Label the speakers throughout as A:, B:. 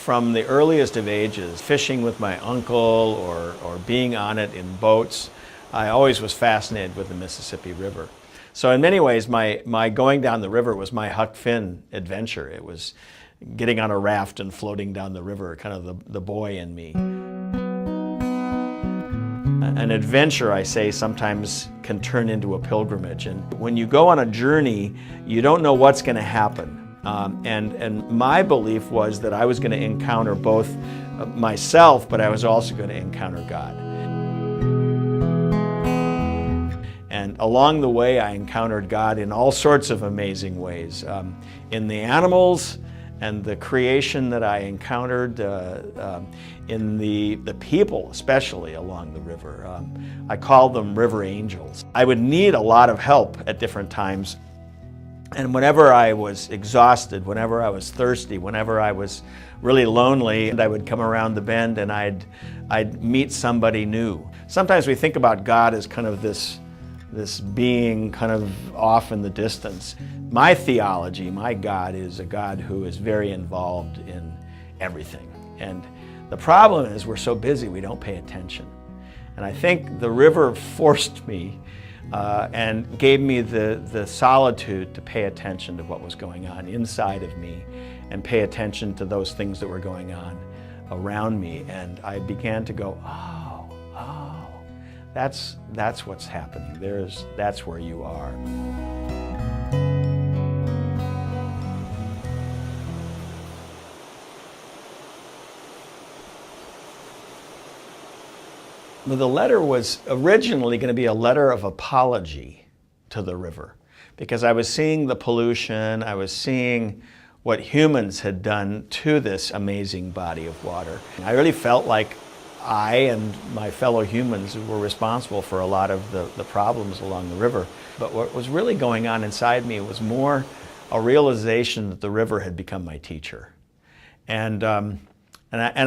A: From the earliest of ages, fishing with my uncle or being on it in boats, I always was fascinated with the Mississippi River. So in many ways, my going down the river was my Huck Finn adventure. It was getting on a raft and floating down the river, kind of the boy in me. An adventure, I say, sometimes can turn into a pilgrimage. And when you go on a journey, you don't know what's going to happen. And my belief was that I was going to encounter both myself, but I was also going to encounter God. And along the way, I encountered God in all sorts of amazing ways. In the animals and the creation that I encountered, in the people, especially along the river. I call them river angels. I would need a lot of help at different times. And whenever I was exhausted, whenever I was thirsty, whenever I was really lonely, and I would come around the bend and I'd meet somebody new. Sometimes we think about God as kind of this being kind of off in the distance. My theology, my God, is a God who is very involved in everything. And the problem is we're so busy we don't pay attention. And I think the river forced me and gave me the solitude to pay attention to what was going on inside of me and pay attention to those things that were going on around me. And I began to go, oh, that's what's happening. That's where you are. The letter was originally going to be a letter of apology to the river because I was seeing the pollution, I was seeing what humans had done to this amazing body of water. I really felt like I and my fellow humans were responsible for a lot of the problems along the river. But what was really going on inside me was more a realization that the river had become my teacher. And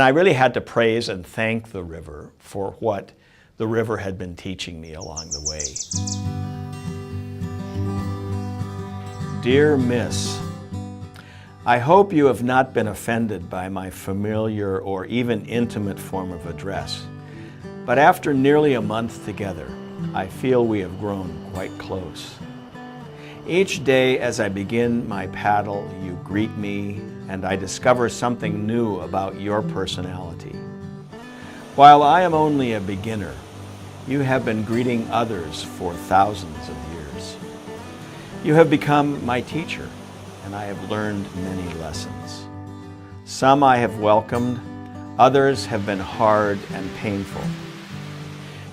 A: I really had to praise and thank the river for what the river had been teaching me along the way. Dear Miss, I hope you have not been offended by my familiar or even intimate form of address, but after nearly a month together, I feel we have grown quite close. Each day as I begin my paddle, you greet me, and I discover something new about your personality. While I am only a beginner, you have been greeting others for thousands of years. You have become my teacher, and I have learned many lessons. Some I have welcomed, others have been hard and painful.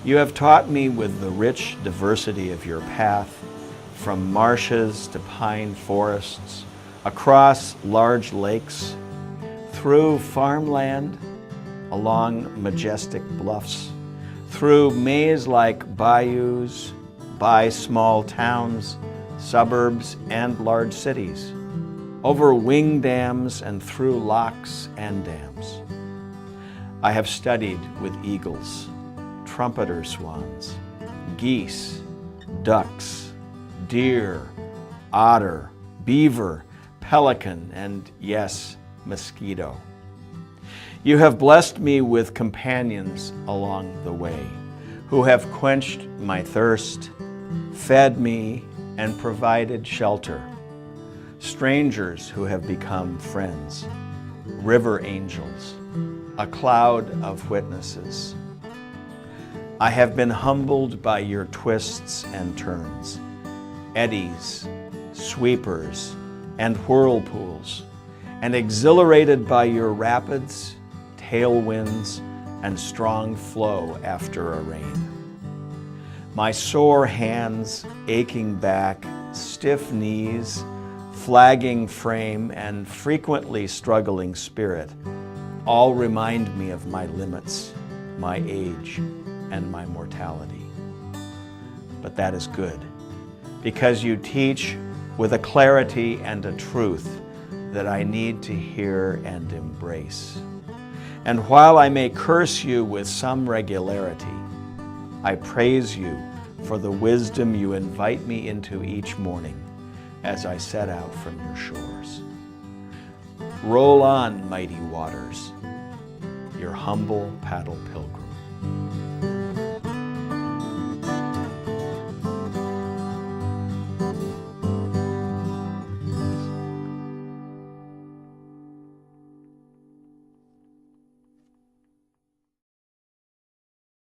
A: You have taught me with the rich diversity of your path, from marshes to pine forests, across large lakes, through farmland, along majestic bluffs, through maze-like bayous, by small towns, suburbs, and large cities, over wing dams and through locks and dams. I have studied with eagles, trumpeter swans, geese, ducks, deer, otter, beaver, pelican, and yes, mosquito. You have blessed me with companions along the way who have quenched my thirst, fed me, and provided shelter. Strangers who have become friends, river angels, a cloud of witnesses. I have been humbled by your twists and turns, eddies, sweepers, and whirlpools, and exhilarated by your rapids, tailwinds, and strong flow after a rain. My sore hands, aching back, stiff knees, flagging frame, and frequently struggling spirit all remind me of my limits, my age, and my mortality. But that is good, because you teach with a clarity and a truth that I need to hear and embrace. And while I may curse you with some regularity, I praise you for the wisdom you invite me into each morning as I set out from your shores. Roll on, mighty waters, your humble paddle pilgrim.